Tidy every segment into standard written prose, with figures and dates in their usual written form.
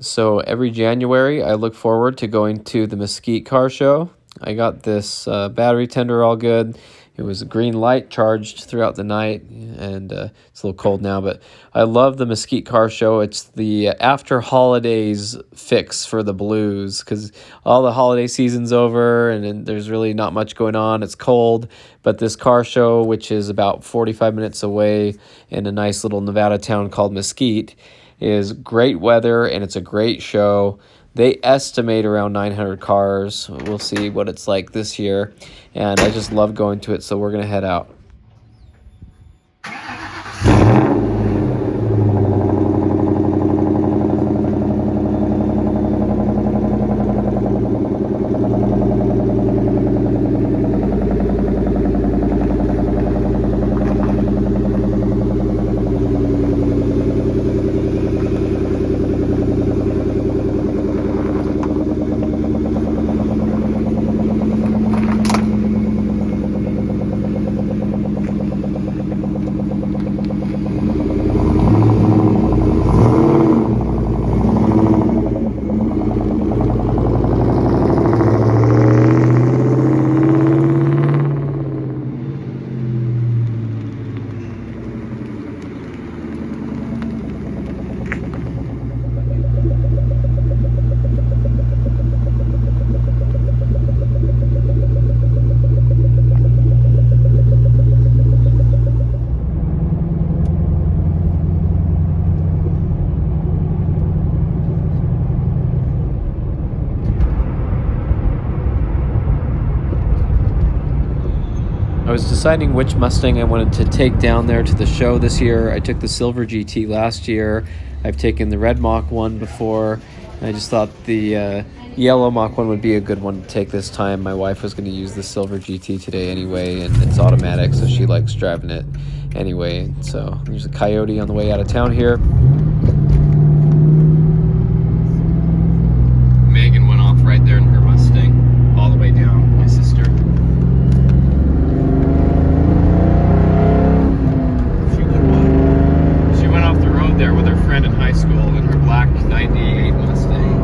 So every January, I look forward to going to the Mesquite car show. I got this battery tender all good. It was a green light charged throughout the night, and it's a little cold now, but I love the Mesquite car show. It's the after holidays fix for the blues because all the holiday season's over and there's really not much going on. It's cold, but this car show, which is about 45 minutes away in a nice little Nevada town called Mesquite, is great weather and it's a great show. They estimate around 900 cars. We'll see what it's like this year. And I just love going to it, so we're going to head out. I was deciding which Mustang I wanted to take down there to the show this year. I took the silver GT last year. I've taken the red Mach 1 before. I just thought the yellow Mach 1 would be a good one to take this time. My wife was going to use the silver GT today anyway, and it's automatic, so she likes driving it anyway. So there's a Coyote on the way out of town here. Megan went off right there in her Mustang, all the way down, my sister. There with her friend in high school in her black 98 Mustang.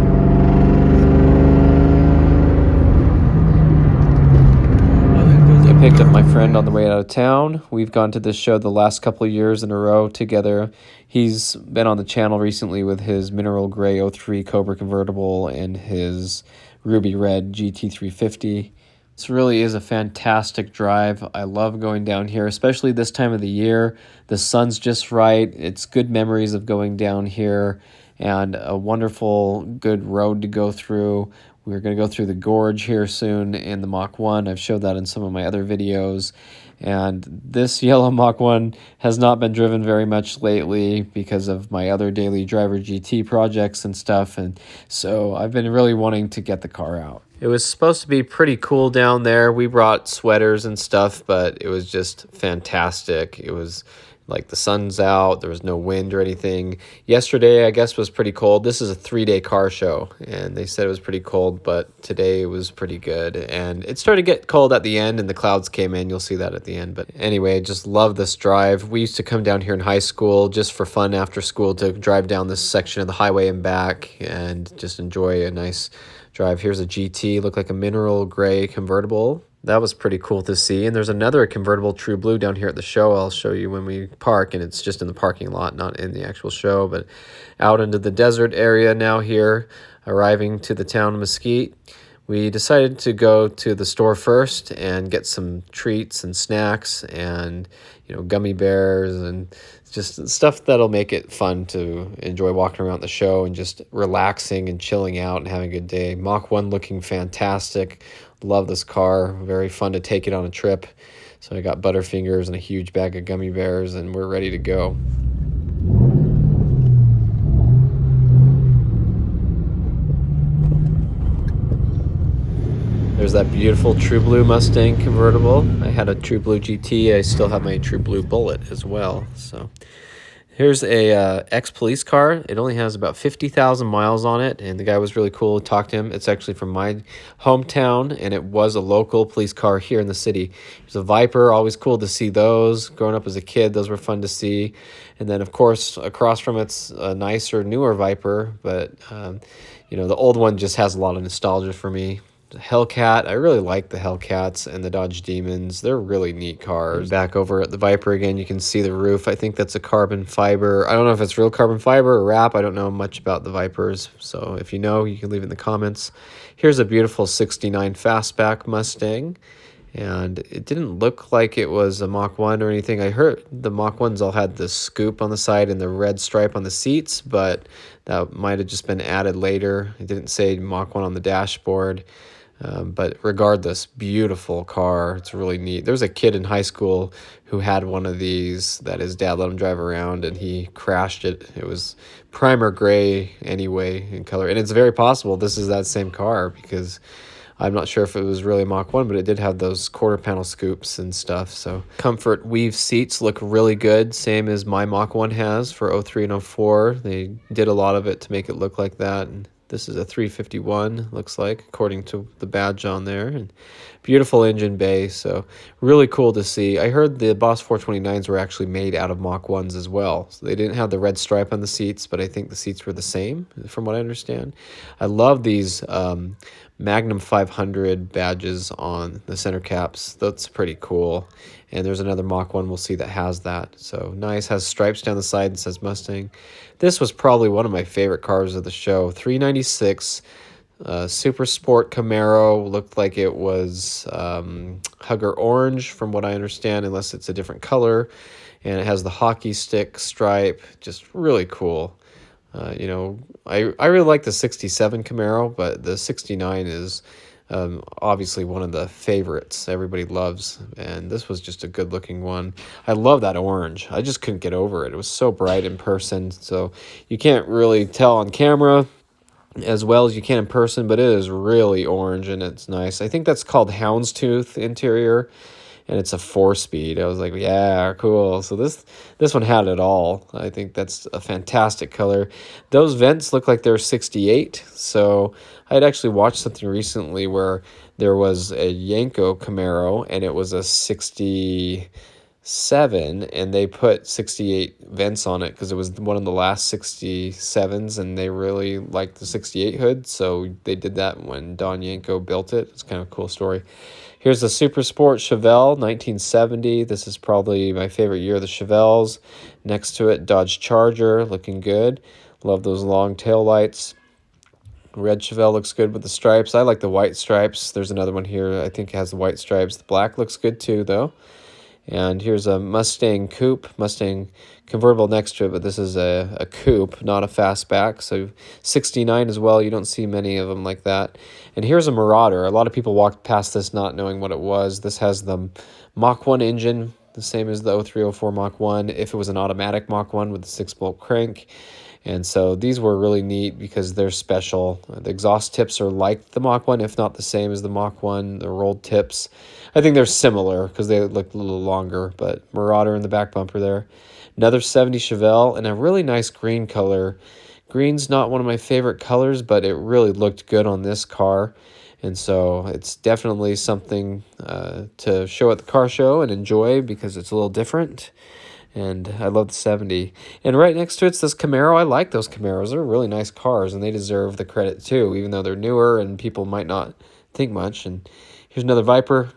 I picked up my friend on the way out of town. We've gone to this show the last couple of years in a row together. He's been on the channel recently with his mineral gray 03 Cobra convertible and his ruby red GT350. This really is a fantastic drive. I love going down here, especially this time of the year. The sun's just right. It's good memories of going down here and a wonderful, good road to go through. We're going to go through the gorge here soon in the Mach 1. I've showed that in some of my other videos. And this yellow Mach 1 has not been driven very much lately because of my other daily driver GT projects and stuff. And so I've been really wanting to get the car out. It was supposed to be pretty cool down there. We brought sweaters and stuff, but it was just fantastic. It was like the sun's out. There was no wind or anything. Yesterday, I guess, was pretty cold. This is a 3-day car show, and they said it was pretty cold, but today it was pretty good. And it started to get cold at the end, and the clouds came in. You'll see that at the end. But anyway, I just love this drive. We used to come down here in high school just for fun after school to drive down this section of the highway and back and just enjoy a nice drive. Here's a GT, look like a mineral gray convertible. That was pretty cool to see. And there's another convertible True Blue down here at the show. I'll show you when we park, and it's just in the parking lot, not in the actual show, but out into the desert area now here, arriving to the town of Mesquite. We decided to go to the store first and get some treats and snacks and, gummy bears and just stuff that'll make it fun to enjoy walking around the show and just relaxing and chilling out and having a good day. Mach 1 looking fantastic. Love this car. Very fun to take it on a trip. So I got Butterfingers and a huge bag of gummy bears, and we're ready to go. There's that beautiful True Blue Mustang convertible. I had a True Blue GT. I still have my True Blue Bullet as well. So Here's a ex-police car. It only has about 50,000 miles on it, and the guy was really cool. Talked to him. It's actually from my hometown, and it was a local police car here in the city. There's a Viper. Always cool to see those. Growing up as a kid, those were fun to see. And then, of course, across from it's a nicer, newer Viper, but you know, the old one just has a lot of nostalgia for me. Hellcat. I really like the Hellcats and the Dodge Demons. They're really neat cars. Back over at the Viper again, you can see the roof. I think that's a carbon fiber. I don't know if it's real carbon fiber or wrap. I don't know much about the Vipers. So if you know, you can leave it in the comments. Here's a beautiful 69 fastback Mustang. And it didn't look like it was a Mach 1 or anything. I heard the Mach 1s all had the scoop on the side and the red stripe on the seats, but that might have just been added later. It didn't say Mach 1 on the dashboard. But regardless, beautiful car. It's really neat. There's a kid in high school who had one of these that his dad let him drive around, and he crashed it. It was primer gray anyway in color. And it's very possible this is that same car, because I'm not sure if it was really Mach 1, but it did have those quarter panel scoops and stuff. So comfort weave seats look really good, same as my Mach 1 has for 03 and 04. They did a lot of it to make it look like that. And this is a 351, looks like, according to the badge on there. And beautiful engine bay, so really cool to see. I heard the Boss 429s were actually made out of Mach 1s as well. So they didn't have the red stripe on the seats, but I think the seats were the same, from what I understand. I love these Magnum 500 badges on the center caps. That's pretty cool. And there's another Mach 1 we'll see that has that. So nice, has stripes down the side and says Mustang. This was probably one of my favorite cars of the show. 396 Super Sport Camaro. Looked like it was Hugger Orange from what I understand, unless it's a different color. And it has the hockey stick stripe. Just really cool. You know, I really like the 67 Camaro, but the 69 is obviously one of the favorites everybody loves, and this was just a good looking one. I love that orange. I just couldn't get over it. It was so bright in person, so you can't really tell on camera as well as you can in person, but it is really orange and it's nice. I think that's called houndstooth interior, and it's a 4-speed. I was like, yeah, cool. So this one had it all. I think that's a fantastic color. Those vents look like they're 68. So I had actually watched something recently where there was a Yanko Camaro, and it was a 67, and they put 68 vents on it because it was one of the last 67s, and they really liked the 68 hood. So they did that when Don Yanko built it. It's kind of a cool story. Here's the Super Sport Chevelle, 1970. This is probably my favorite year of the Chevelles. Next to it, Dodge Charger, looking good. Love those long tail lights. Red Chevelle looks good with the stripes. I like the white stripes. There's another one here I think has the white stripes. The black looks good too, though. And here's a Mustang coupe, Mustang convertible next to it, but this is a coupe, not a fastback. So 69 as well. You don't see many of them like that. And here's a Marauder. A lot of people walked past this not knowing what it was. This has the Mach 1 engine, the same as the 0304 Mach 1, if it was an automatic Mach 1 with the 6-bolt crank. And so these were really neat because they're special. The exhaust tips are like the Mach 1, if not the same as the Mach 1. The rolled tips, I think they're similar because they look a little longer, but Marauder in the back bumper there. Another 70 Chevelle, and a really nice green color. Green's not one of my favorite colors, but it really looked good on this car. And so it's definitely something to show at the car show and enjoy because it's a little different. And I love the 70. And right next to it's this Camaro. I like those Camaros. They're really nice cars, and they deserve the credit too, even though they're newer and people might not think much. And here's another Viper.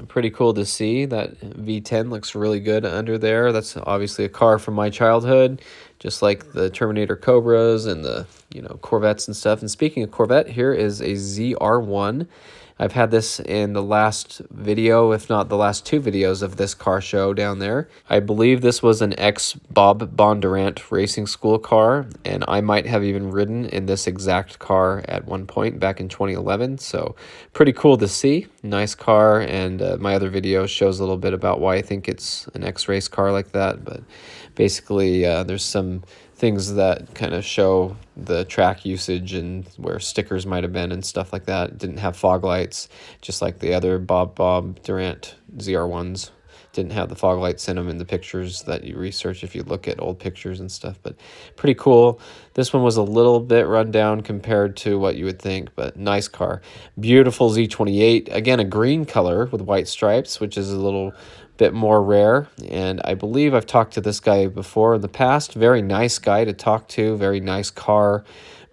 Pretty cool to see. That V10 looks really good under there. That's obviously a car from my childhood, just like the Terminator Cobras and the Corvettes and stuff. And speaking of Corvette, here is a ZR1. I've had this in the last video, if not the last 2 videos of this car show down there. I believe this was an ex-Bob Bondurant racing school car, and I might have even ridden in this exact car at one point back in 2011, so pretty cool to see. Nice car, and my other video shows a little bit about why I think it's an ex-race car like that, but basically there's some things that kind of show the track usage and where stickers might have been and stuff like that. It didn't have fog lights, just like the other Bob Durant ZR1s. didn't have the fog lights in them in the pictures that you research if you look at old pictures and stuff, but pretty cool. This one was a little bit run down compared to what you would think, but nice car. Beautiful Z28, again a green color with white stripes, which is a little bit more rare, and I believe I've talked to this guy before in the past. Very nice guy to talk to, very nice car.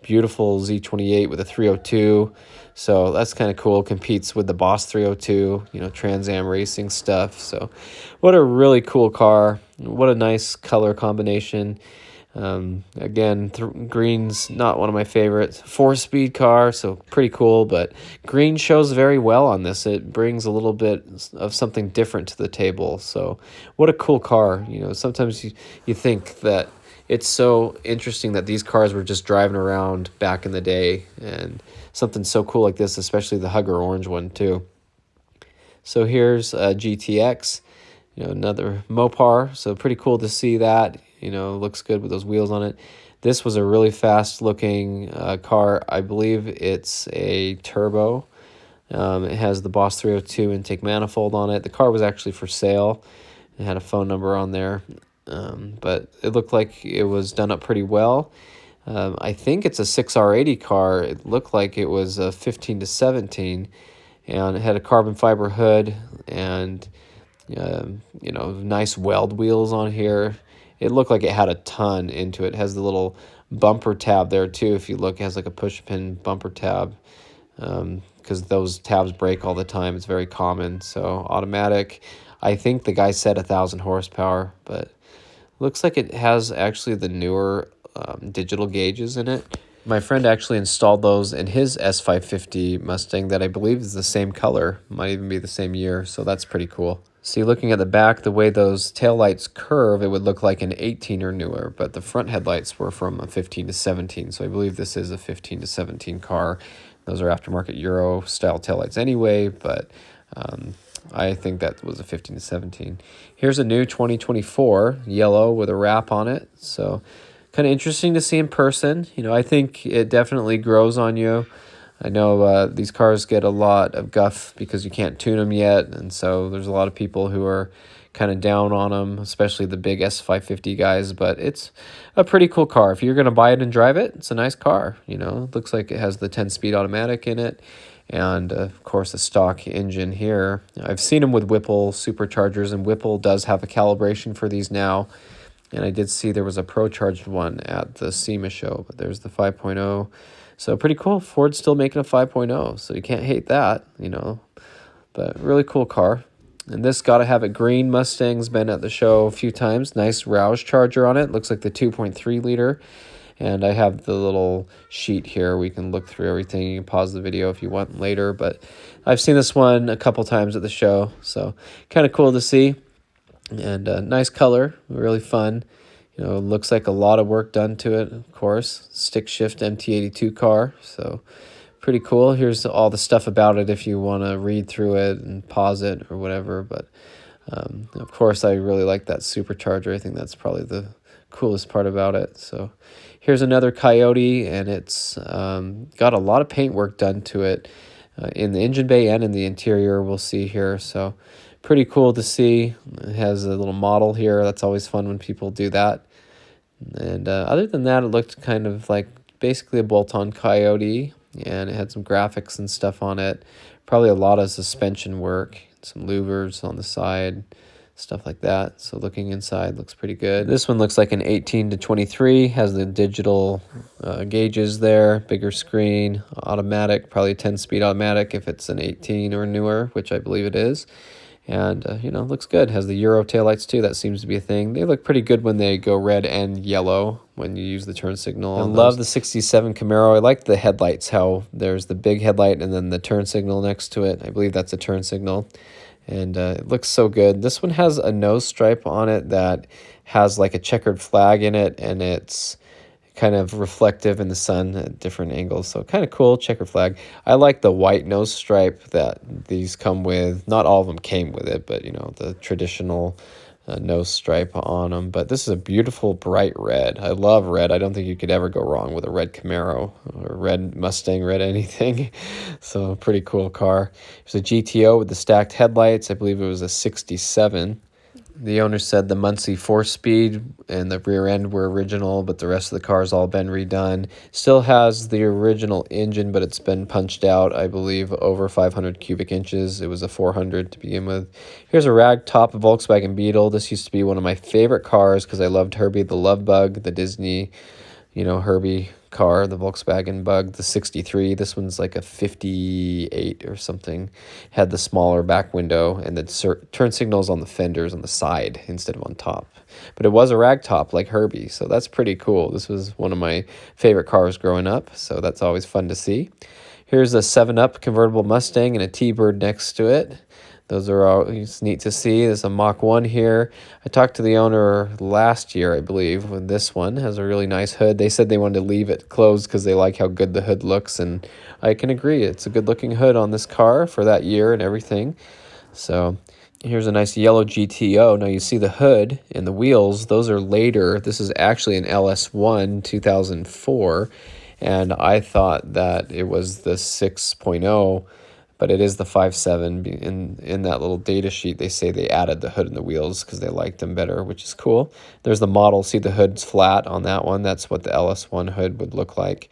Beautiful Z28 with a 302, so that's kind of cool. Competes with the Boss 302, you know, Trans Am racing stuff. So what a really cool car. What a nice color combination. Again, green's not one of my favorites. 4-speed car, so pretty cool, but green shows very well on this. It brings a little bit of something different to the table. So what a cool car. You know, sometimes you think that it's so interesting that these cars were just driving around back in the day, and something so cool like this, especially the Hugger orange one too. So here's a GTX, you know, another Mopar, so pretty cool to see that. You know, looks good with those wheels on it. This was a really fast looking car. I believe it's a turbo. It has the Boss 302 intake manifold on it. The car was actually for sale. It had a phone number on there. But it looked like it was done up pretty well. I think it's a 6R80 car. It looked like it was a 15 to 17, and it had a carbon fiber hood and you know, nice weld wheels on here. It looked like it had a ton into it. It has the little bumper tab there too. If you look, it has like a push pin bumper tab, because those tabs break all the time. It's very common. So automatic. I think the guy said 1,000 horsepower, but looks like it has actually the newer digital gauges in it. My friend actually installed those in his S550 Mustang that I believe is the same color, might even be the same year, so that's pretty cool. See, looking at the back, the way those taillights curve, it would look like an 18 or newer, but the front headlights were from a 15 to 17, so I believe this is a 15 to 17 car. Those are aftermarket Euro-style taillights anyway, but I think that was a 15 to 17. Here's a new 2024 yellow with a wrap on it. So kind of interesting to see in person. You know, I think it definitely grows on you. I know these cars get a lot of guff because you can't tune them yet. And so there's a lot of people who are kind of down on them, especially the big S550 guys. But it's a pretty cool car. If you're going to buy it and drive it, it's a nice car. You know, it looks like it has the 10-speed automatic in it. And, of course, a stock engine here. I've seen them with Whipple superchargers, and Whipple does have a calibration for these now. And I did see there was a pro-charged one at the SEMA show, but there's the 5.0. So pretty cool. Ford's still making a 5.0, so you can't hate that, you know. But really cool car. And this gotta have it green. Mustang's been at the show a few times. Nice Roush charger on it. Looks like the 2.3 liter. And I have the little sheet here. We can look through everything. You can pause the video if you want later. But I've seen this one a couple times at the show. So kind of cool to see. And nice color. Really fun. You know, looks like a lot of work done to it, of course. Stick shift MT82 car. So pretty cool. Here's all the stuff about it if you want to read through it and pause it or whatever. But of course, I really like that supercharger. I think that's probably the coolest part about it. So here's another Coyote, and it's got a lot of paint work done to it in the engine bay and in the interior, we'll see here. So pretty cool to see. It has a little model here. That's always fun when people do that. And other than that, it looked kind of like basically a bolt-on Coyote, and it had some graphics and stuff on it. Probably a lot of suspension work, some louvers on the side, stuff like that. So looking inside looks pretty good. This one looks like an 18 to 23, has the digital gauges there, bigger screen, automatic, probably 10-speed automatic if it's an 18 or newer, which I believe it is. And, you know, looks good. Has the Euro taillights too. That seems to be a thing. They look pretty good when they go red and yellow when you use the turn signal. I love the 67 Camaro. I like the headlights, how there's the big headlight and then the turn signal next to it. I believe that's a turn signal. And it looks so good. This one has a nose stripe on it that has like a checkered flag in it, and it's kind of reflective in the sun at different angles. So kind of cool, checker flag. I like the white nose stripe that these come with. Not all of them came with it, but you know, the traditional nose stripe on them. But this is a beautiful bright red. I love red. I don't think you could ever go wrong with a red Camaro or red Mustang, red anything. So pretty cool car. There's a GTO with the stacked headlights. I believe it was a 67. The owner said the Muncie 4-speed and the rear end were original, but the rest of the car's all been redone. Still has the original engine, but it's been punched out, I believe, over 500 cubic inches. It was a 400 to begin with. Here's a ragtop Volkswagen Beetle. This used to be one of my favorite cars because I loved Herbie the Love Bug, the Disney, Herbie car, the Volkswagen Bug, the 63. This one's like a 58 or something. Had the smaller back window and the turn signals on the fenders on the side instead of on top. But it was a ragtop like Herbie, so that's pretty cool. This was one of my favorite cars growing up, so that's always fun to see. Here's a 7-Up convertible Mustang and a T-Bird next to it. Those are always neat to see. There's a Mach 1 here. I talked to the owner last year, I believe, when this one has a really nice hood. They said they wanted to leave it closed because they like how good the hood looks, and I can agree. It's a good-looking hood on this car for that year and everything. So here's a nice yellow GTO. Now you see the hood and the wheels. Those are later. This is actually an LS1 2004, and I thought that it was the 6.0. But it is the 5.7. In that little data sheet, they say they added the hood and the wheels because they liked them better, which is cool. There's the model. See, the hood's flat on that one. That's what the LS1 hood would look like.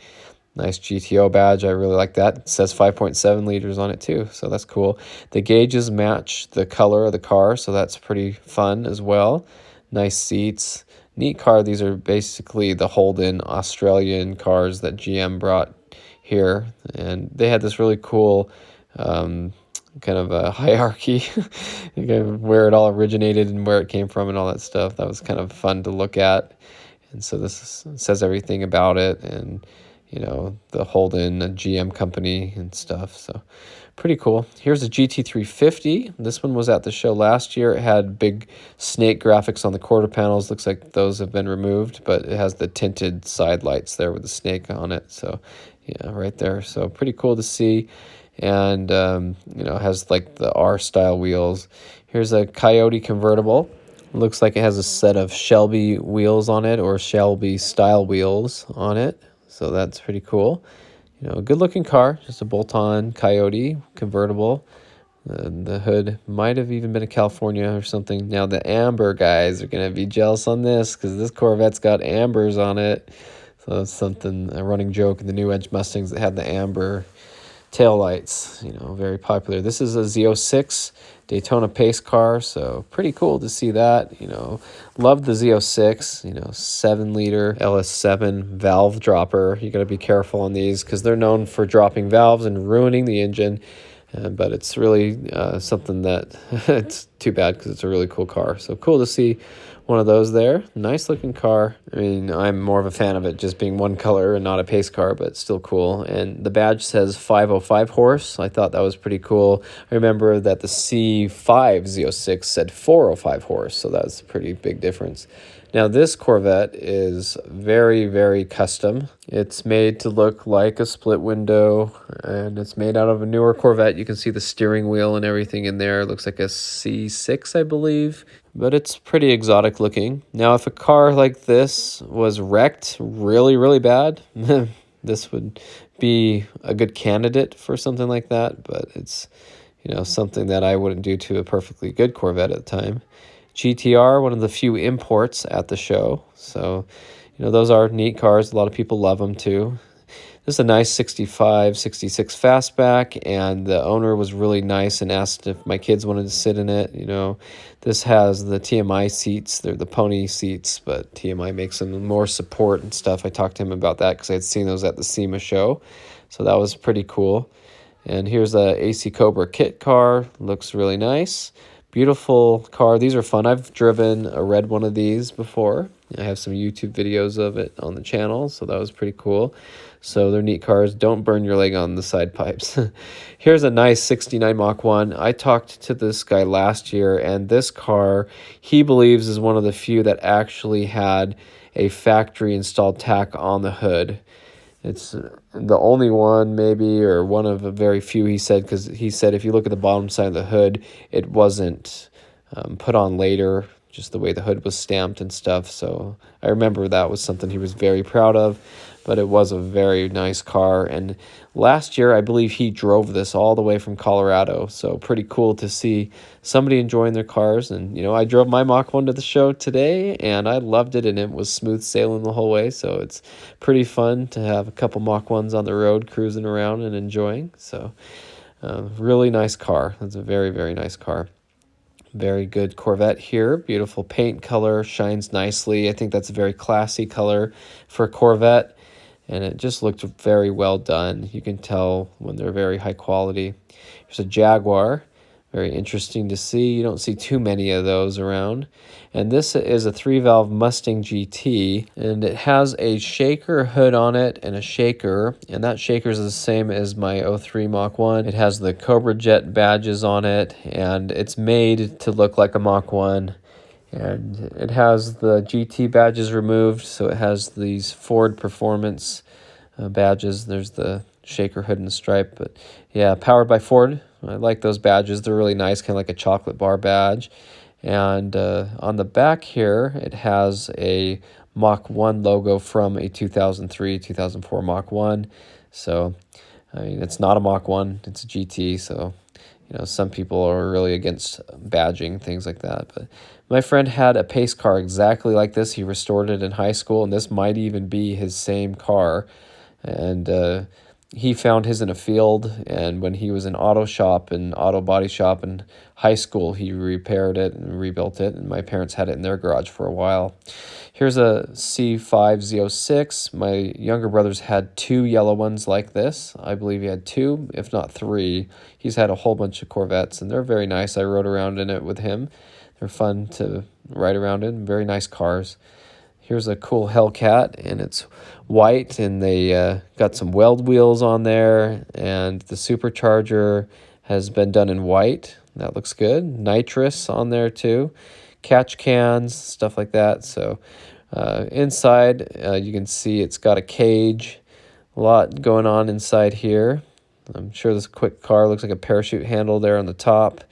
Nice GTO badge. I really like that. It says 5.7 liters on it, too, so that's cool. The gauges match the color of the car, so that's pretty fun as well. Nice seats. Neat car. These are basically the Holden Australian cars that GM brought here, and they had this really cool kind of a hierarchy where it all originated and where it came from and all that stuff. That was kind of fun to look at. And so says everything about it, and the Holden GM company and stuff. So pretty cool. Here's a GT350. This one was at the show last year. It had big snake graphics on the quarter panels. Looks like those have been removed, but it has the tinted side lights there with the snake on it. So yeah, right there. So pretty cool to see. And has like the R style wheels. Here's a Coyote convertible. Looks like it has a set of Shelby wheels on it, or Shelby style wheels on it, so that's pretty cool. A good looking car, just a bolt-on Coyote convertible. The hood might have even been a California or something. Now the amber guys are gonna be jealous on this because this Corvette's got ambers on it, so that's something, a running joke in the new Edge Mustangs that had the amber tail lights, very popular. This is a Z06 Daytona pace car, so pretty cool to see that. Love the Z06, 7-liter LS7 valve dropper. You got to be careful on these because they're known for dropping valves and ruining the engine. But it's really something that it's too bad because it's a really cool car. So cool to see one of those there. Nice looking car. I mean, I'm more of a fan of it just being one color and not a pace car, but still cool. And the badge says 505 horse. I thought that was pretty cool. I remember that the C5 Z06 said 405 horse, so that's a pretty big difference. Now this Corvette is very, very custom. It's made to look like a split window, and it's made out of a newer Corvette. You can see the steering wheel and everything in there. It looks like a C6, I believe, but it's pretty exotic looking. Now, if a car like this was wrecked really, really bad, this would be a good candidate for something like that, but it's, something that I wouldn't do to a perfectly good Corvette at the time. GTR, one of the few imports at the show. So, those are neat cars. A lot of people love them too. This is a nice 65, 66 fastback, and the owner was really nice and asked if my kids wanted to sit in it. This has the TMI seats. They're the pony seats, but TMI makes them more support and stuff. I talked to him about that because I had seen those at the SEMA show. So that was pretty cool. And here's a AC Cobra kit car. Looks really nice. Beautiful car. These are fun. I've driven a red one of these before. I have some YouTube videos of it on the channel, so that was pretty cool. So they're neat cars. Don't burn your leg on the side pipes. Here's a nice 69 Mach 1. I talked to this guy last year, and this car, he believes, is one of the few that actually had a factory installed tack on the hood. It's the only one, maybe, or one of a very few, he said, because he said if you look at the bottom side of the hood, it wasn't put on later. just the way the hood was stamped and stuff. So I remember that was something he was very proud of, but it was a very nice car. And last year, I believe he drove this all the way from Colorado. So pretty cool to see somebody enjoying their cars. And, you know, I drove my Mach 1 to the show today, and I loved it, and it was smooth sailing the whole way. So it's pretty fun to have a couple Mach 1s on the road cruising around and enjoying. So really nice car. That's a very, very nice car. Very good Corvette here. Beautiful paint color, shines nicely. I think that's a very classy color for a Corvette, and it just looked very well done. You can tell when they're very high quality. Here's a Jaguar. Very interesting to see. You don't see too many of those around. And this is a 3-valve Mustang GT, and it has a shaker hood on it and a shaker, and that shaker is the same as my 03 Mach 1. It has the Cobra Jet badges on it, and it's made to look like a Mach 1. And it has the GT badges removed, so it has these Ford Performance badges. There's the shaker hood and stripe, but yeah, powered by Ford. I like those badges. They're really nice, kind of like a chocolate bar badge. And on the back here, it has a Mach 1 logo from a 2003, 2004 Mach 1. So, I mean, it's not a Mach 1, it's a GT, so, you know, some people are really against badging, things like that. But my friend had a pace car exactly like this. He restored it in high school, and this might even be his same car. And he found his in a field, and when he was in auto body shop in high school, he repaired it and rebuilt it, and my parents had it in their garage for a while. Here's a C5 Z06. My younger brothers had 2 yellow ones like this. I believe he had 2, if not 3. He's had a whole bunch of Corvettes, and they're very nice. I rode around in it with him. They're fun to ride around in. Very nice cars. Here's a cool hellcat, and it's white, and they got some weld wheels on there, and the supercharger has been done in white. That looks good. Nitrous on there too. Catch cans, stuff like that. So inside, you can see it's got a cage. A lot going on inside here. I'm sure this quick car looks like a parachute handle there on the top.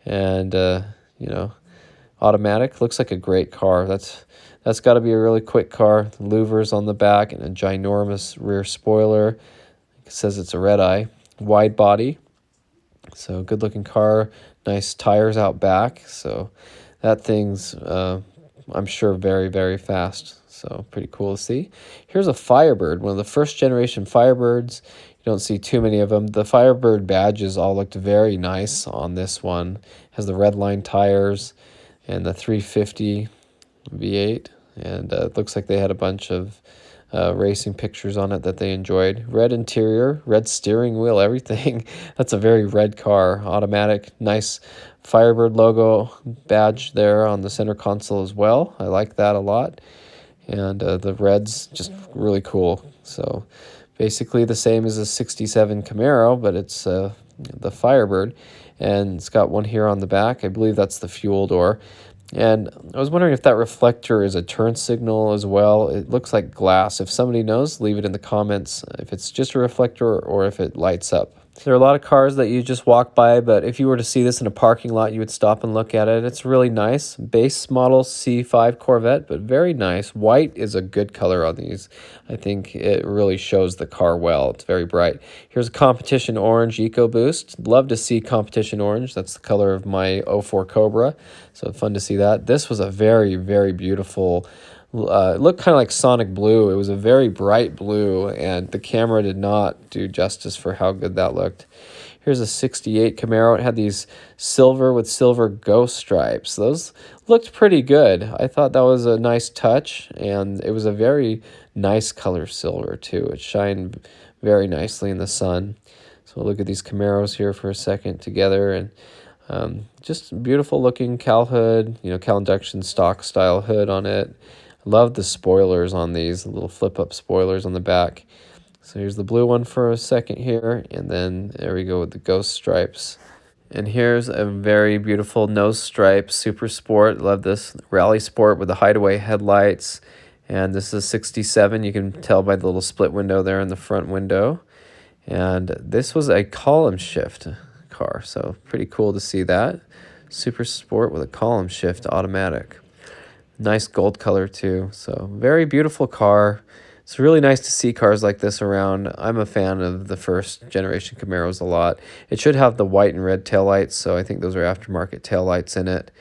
And, you know, automatic. Looks like a great car. That's got to be a really quick car. The louvers on the back and a ginormous rear spoiler. It says it's a red-eye. Wide body. So good looking car. Nice tires out back. So that thing's, I'm sure, very, very fast. So pretty cool to see. Here's a Firebird, one of the first generation Firebirds. You don't see too many of them. The Firebird badges all looked very nice on this one. It has the red line tires and the 350 V8, and it looks like they had a bunch of racing pictures on it that they enjoyed. Red interior, red steering wheel, everything. That's a very red car. Automatic, nice Firebird logo badge there on the center console as well. I like that a lot. And the red's just really cool. So basically the same as a 67 Camaro, but it's the Firebird. And it's got one here on the back. I believe that's the fuel door. And I was wondering if that reflector is a turn signal as well. It looks like glass. If somebody knows, leave it in the comments if it's just a reflector or if it lights up. There are a lot of cars that you just walk by, but if you were to see this in a parking lot, you would stop and look at it. It's really nice. Base model C5 Corvette, but very nice. White is a good color on these. I think it really shows the car well. It's very bright. Here's a competition orange EcoBoost. Love to see competition orange. That's the color of my 04 Cobra. So fun to see that. This was a very, very beautiful, it looked kind of like Sonic Blue. It was a very bright blue, and the camera did not do justice for how good that looked. Here's a 68 Camaro. It had these silver with silver ghost stripes. Those looked pretty good. I thought that was a nice touch, and it was a very nice color silver too. It shined very nicely in the sun. So we'll look at these Camaros here for a second together, and just beautiful looking cowl hood, you know, cowl induction stock style hood on it. Love the spoilers on these, the little flip-up spoilers on the back. So here's the blue one for a second here, and then there we go with the ghost stripes. And here's a very beautiful nose stripe Super Sport. Love this Rally Sport with the hideaway headlights. And this is 67. You can tell by the little split window there in the front window. And this was a column shift car, so pretty cool to see that. Super Sport with a column shift automatic. Nice gold color too. So very beautiful car. It's really nice to see cars like this around. I'm a fan of the first generation Camaros a lot. It should have the white and red taillights, so I think those are aftermarket taillights in it.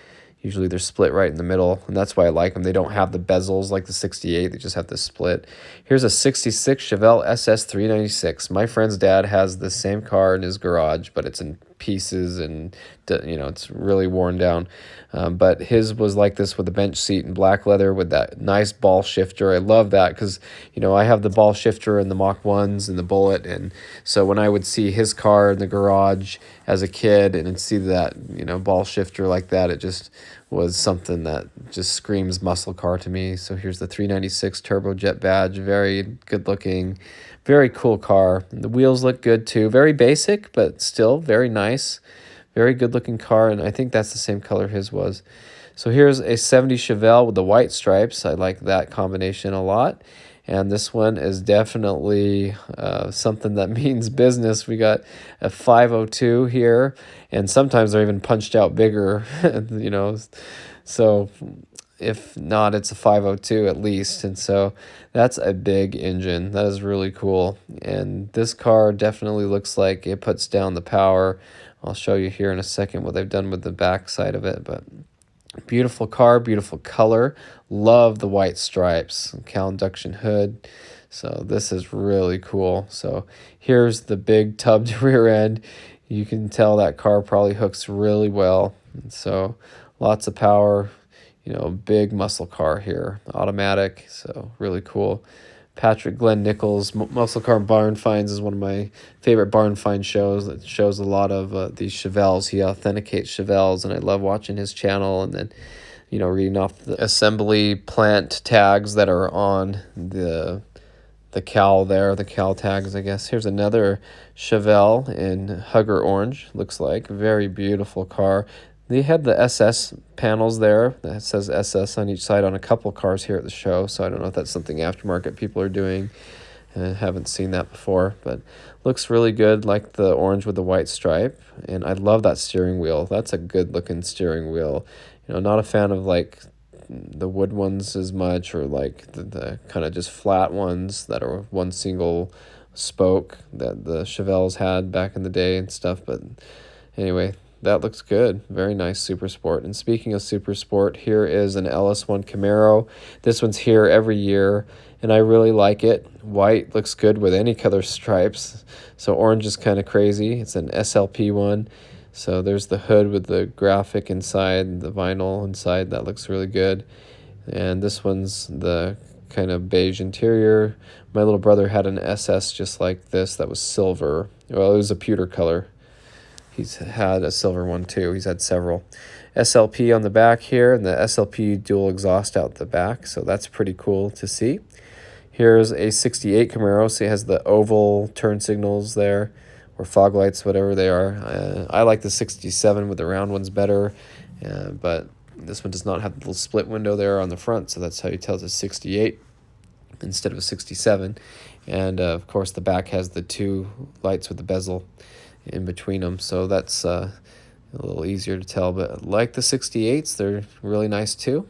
Usually they're split right in the middle, and that's why I like them. They don't have the bezels like the 68. They just have the split. Here's a 66 Chevelle SS 396. My friend's dad has the same car in his garage, but it's in pieces and, you know, it's really worn down. But his was like this with a bench seat and black leather with that nice ball shifter. I love that because, you know, I have the ball shifter and the Mach 1s and the Bullet. And so when I would see his car in the garage as a kid and see that, you know, ball shifter like that, it just was something that just screams muscle car to me. So here's the 396 turbojet badge. Very good looking, very cool car. And the wheels look good too. Very basic, but still very nice. Very good looking car, and I think that's the same color his was. So here's a 70 Chevelle with the white stripes. I like that combination a lot. And this one is definitely something that means business. We got a 502 here, and sometimes they're even punched out bigger, you know. So if not, it's a 502 at least. And so that's a big engine. That is really cool. And this car definitely looks like it puts down the power. I'll show you here in a second what they've done with the back side of it, but beautiful car, beautiful color. Love the white stripes, cowl induction hood. So this is really cool. So here's the big tubbed rear end. You can tell that car probably hooks really well. And so lots of power, you know, big muscle car here, automatic. So really cool. Patrick Glenn Nichols, Muscle Car Barn Finds is one of my favorite barn find shows that shows a lot of these Chevelles. He authenticates Chevelles, and I love watching his channel and then, you know, reading off the assembly plant tags that are on the cowl there, the cowl tags, I guess. Here's another Chevelle in Hugger Orange, looks like. Very beautiful car. They had the SS panels there that says SS on each side on a couple cars here at the show, so I don't know if that's something aftermarket people are doing. I haven't seen that before, but looks really good, like the orange with the white stripe. And I love that steering wheel. That's a good looking steering wheel. You know, not a fan of like the wood ones as much, or like the kind of just flat ones that are one single spoke that the Chevelles had back in the day and stuff. But anyway, that looks good. Very nice Super Sport. And speaking of Super Sport, here is an LS1 Camaro. This one's here every year, and I really like it. White looks good with any color stripes. So orange is kind of crazy. It's an SLP one. So there's the hood with the graphic inside, the vinyl inside. That looks really good. And this one's the kind of beige interior. My little brother had an SS just like this that was silver. Well, it was a pewter color. He's had a silver one too. He's had several. SLP on the back here, and the SLP dual exhaust out the back. So that's pretty cool to see. Here's a 68 Camaro. So it has the oval turn signals there, or fog lights, whatever they are. I like the 67 with the round ones better, but this one does not have the little split window there on the front, so that's how you tell it's a 68 instead of a 67. And of course the back has the two lights with the bezel in between them, so that's a little easier to tell. But like the 68s, they're really nice too.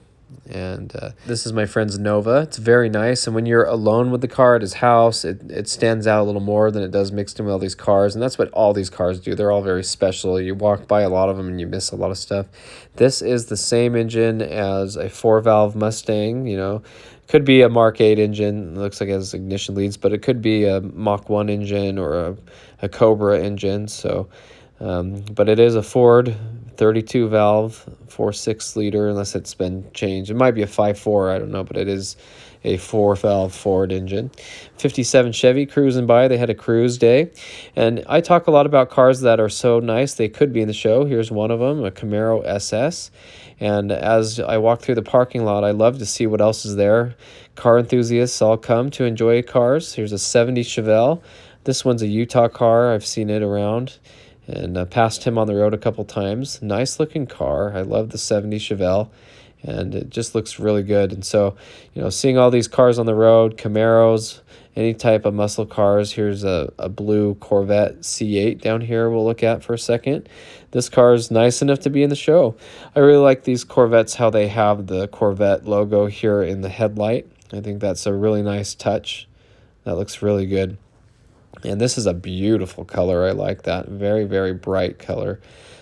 And this is my friend's Nova. It's very nice, and when you're alone with the car at his house, it stands out a little more than it does mixed in with all these cars. And that's what all these cars do. They're all very special. You walk by a lot of them and you miss a lot of stuff. This is the same engine as a 4-valve Mustang. You know, could be a Mark 8 engine. It looks like it has ignition leads, but it could be a Mach 1 engine or a Cobra engine. So but it is a Ford 32 valve 4.6 liter, unless it's been changed. It might be a 5.4, I don't know, but it is a 4-valve Ford engine. 57 Chevy cruising by. They had a cruise day, and I talk a lot about cars that are so nice they could be in the show. Here's one of them, a Camaro SS. And as I walk through the parking lot, I love to see what else is there. Car enthusiasts all come to enjoy cars. Here's a 70 Chevelle. This one's a Utah car. I've seen it around, and passed him on the road a couple times. Nice looking car. I love the 70 Chevelle. and it just looks really good. And so, you know, seeing all these cars on the road, Camaros, any type of muscle cars. Here's a blue Corvette C8 down here we'll look at for a second. This car is nice enough to be in the show. I really like these Corvettes, how they have the Corvette logo here in the headlight. I think that's a really nice touch. That looks really good. And this is a beautiful color. I like that. Very, very bright color.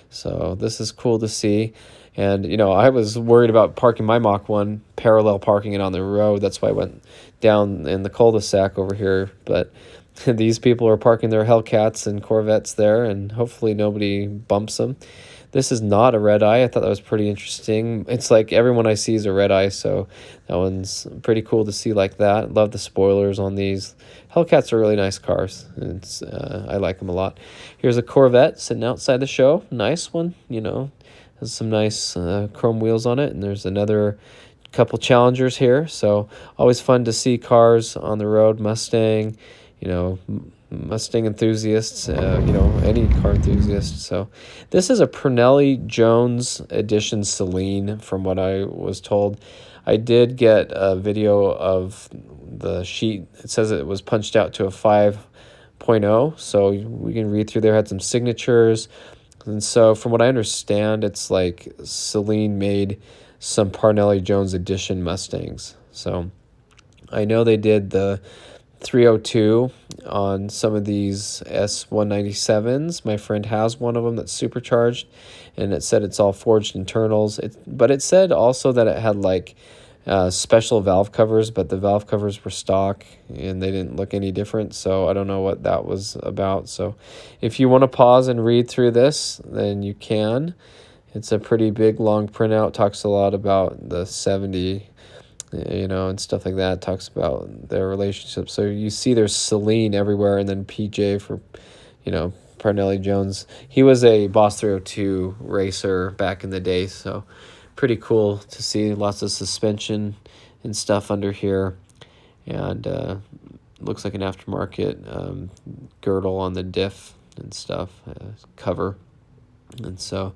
So this is cool to see. And, you know, I was worried about parking my Mach 1, parallel parking it on the road. That's why I went down in the cul-de-sac over here. But these people are parking their Hellcats and Corvettes there, and hopefully nobody bumps them. This is not a red eye. I thought that was pretty interesting. It's like everyone I see is a red eye, so that one's pretty cool to see like that. Love the spoilers on these. Hellcats are really nice cars. I like them a lot. Here's a Corvette sitting outside the show. Nice one, you know. Has some nice chrome wheels on it, and there's another couple Challengers here. So always fun to see cars on the road. Mustang, you know, Mustang enthusiasts, you know, any car enthusiast. So this is a Pernelli Jones edition Celine, from what I was told. I did get a video of the sheet. It says it was punched out to a 5.0, so we can read through there. Had some signatures. And so from what I understand, it's like Celine made some Parnelli Jones edition Mustangs. So I know they did the 302 on some of these S197s. My friend has one of them that's supercharged, and it said it's all forged internals. But it said also that it had like special valve covers, but the valve covers were stock and they didn't look any different, so I don't know what that was about. So if you want to pause and read through this, then you can. It's a pretty big long printout. Talks a lot about the 70, you know, and stuff like that. Talks about their relationship. So you see there's Celine everywhere, and then PJ for, you know, Parnelli Jones. He was a Boss 302 racer back in the day, so pretty cool to see. Lots of suspension and stuff under here, and looks like an aftermarket girdle on the diff and stuff, cover. And so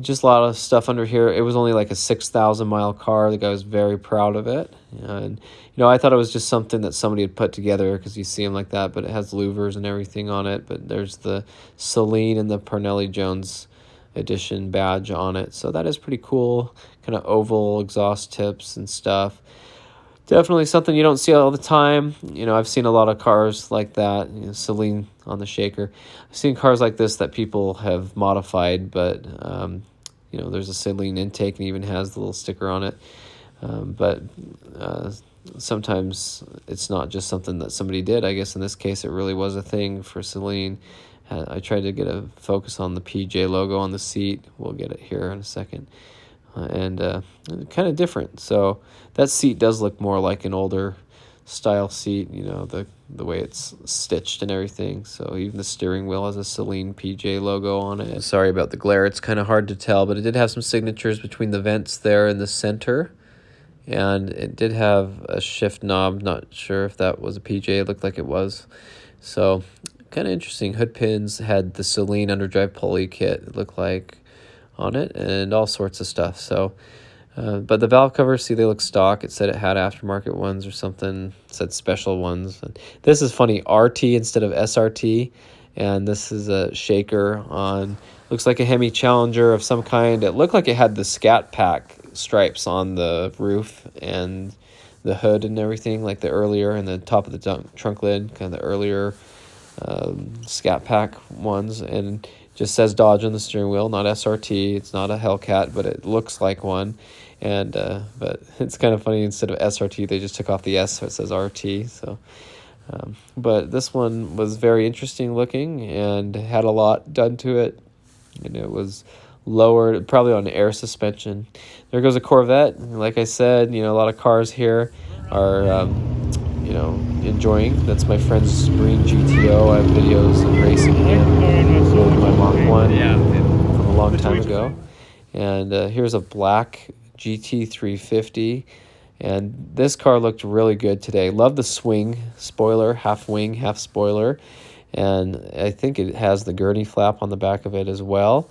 just a lot of stuff under here. It was only like a 6,000 mile car. The guy was very proud of it. And, you know, I thought it was just something that somebody had put together because you see them like that, but it has louvers and everything on it. But there's the Celine and the Parnelli Jones edition badge on it. So that is pretty cool. Kind of oval exhaust tips and stuff. Definitely something you don't see all the time. You know, I've seen a lot of cars like that, you know, Celine on the shaker. I've seen cars like this that people have modified, but, you know, there's a Celine intake and even has the little sticker on it. But sometimes it's not just something that somebody did. I guess in this case it really was a thing for Celine. I tried to get a focus on the PJ logo on the seat. We'll get it here in a second. And kind of different. So that seat does look more like an older style seat, you know, the way it's stitched and everything. So even the steering wheel has a Celine PJ logo on it. Sorry about the glare. It's kind of hard to tell, but it did have some signatures between the vents there in the center. And it did have a shift knob. Not sure if that was a PJ. It looked like it was. So kind of interesting. Hood pins had the Celine underdrive pulley kit, it looked like, on it, and all sorts of stuff. So but the valve covers, see, they look stock. It said it had aftermarket ones or something. It said special ones. And this is funny, RT instead of SRT, and this is a shaker on, looks like a Hemi Challenger of some kind. It looked like it had the Scat Pack stripes on the roof and the hood and everything, like the earlier, and the top of the trunk lid, kind of the earlier Scat Pack ones. And just says Dodge on the steering wheel, not SRT. It's not a Hellcat, but it looks like one. And but it's kind of funny, instead of SRT, they just took off the S, so it says RT. So, but this one was very interesting looking and had a lot done to it. And it was lowered, probably on air suspension. There goes a Corvette. Like I said, you know, a lot of cars here are, you know, enjoying. That's my friend's green GTO. I have videos of racing him with my Mach 1 from a long time ago. And here's a black GT350. And this car looked really good today. Love the swing spoiler, half wing, half spoiler. And I think it has the gurney flap on the back of it as well.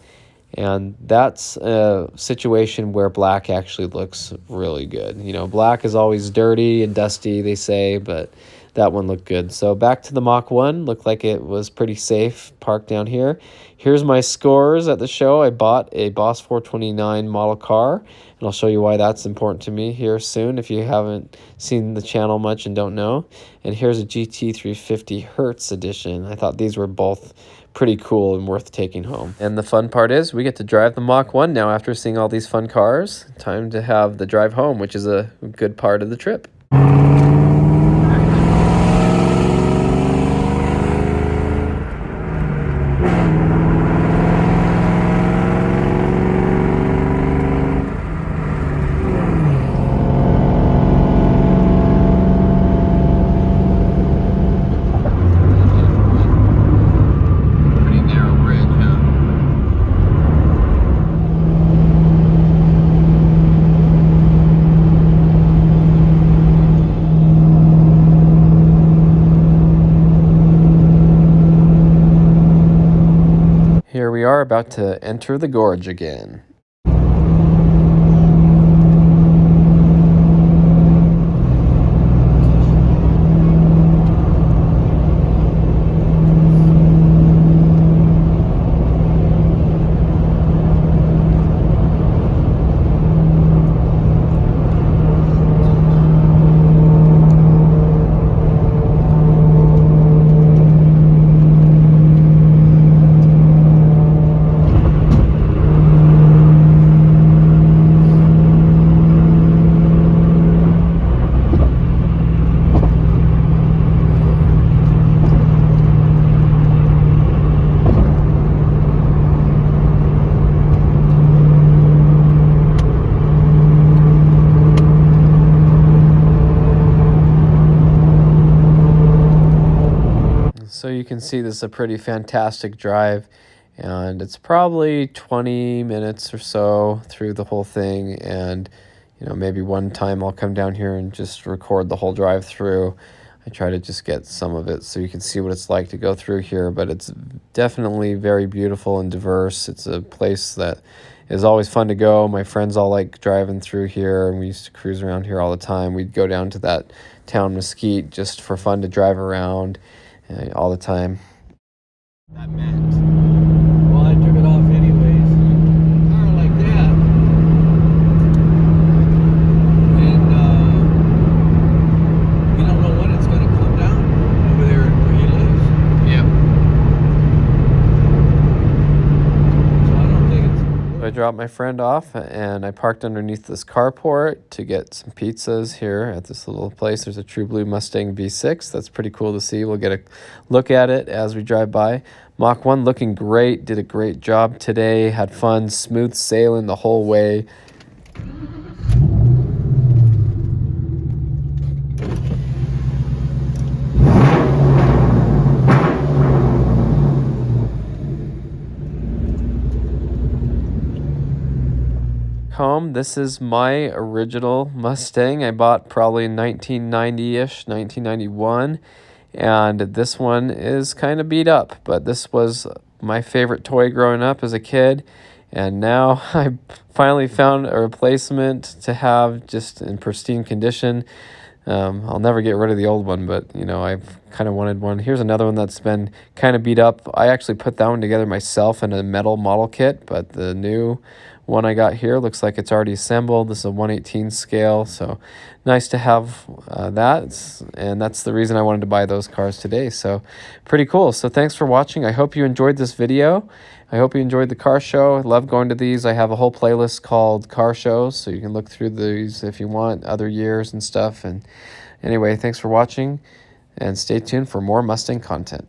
And that's a situation where black actually looks really good. You know, black is always dirty and dusty, they say, but that one looked good. So back to the Mach 1, looked like it was pretty safe parked down here. Here's my scores at the show. I bought a Boss 429 model car, and I'll show you why that's important to me here soon if you haven't seen the channel much and don't know. And here's a GT 350 Hertz edition. I thought these were both pretty cool and worth taking home. And the fun part is we get to drive the Mach 1 now after seeing all these fun cars. Time to have the drive home, which is a good part of the trip. Here we are about to enter the gorge again. So you can see this is a pretty fantastic drive, and it's probably 20 minutes or so through the whole thing. And you know, maybe one time I'll come down here and just record the whole drive through. I try to just get some of it so you can see what it's like to go through here, but it's definitely very beautiful and diverse. It's a place that is always fun to go. My friends all like driving through here, and we used to cruise around here all the time. We'd go down to that town Mesquite just for fun to drive around all the time. That meant. Well, I took it off anyways. Car like that. And we don't know when it's going to come down over there where he lives. Yeah. So I don't think it's... I dropped my friend off, and I parked underneath this carport to get some pizzas here at this little place. There's a True Blue Mustang V6. That's pretty cool to see. We'll get a look at it as we drive by. Mach 1 looking great. Did a great job today. Had fun. Smooth sailing the whole way. Home. This is my original Mustang. I bought probably in 1990-ish, 1991, and this one is kind of beat up, but this was my favorite toy growing up as a kid, and now I finally found a replacement to have just in pristine condition. I'll never get rid of the old one, but you know, I've kind of wanted one. Here's another one that's been kind of beat up. I actually put that one together myself in a metal model kit, but the new one I got here looks like it's already assembled. This is a 1/18 scale, so nice to have that, and that's the reason I wanted to buy those cars today. So pretty cool. So thanks for watching. I hope you enjoyed this video. I hope you enjoyed the car show. I love going to these. I have a whole playlist called car shows, so you can look through these if you want, other years and stuff. And anyway, thanks for watching, and stay tuned for more Mustang content.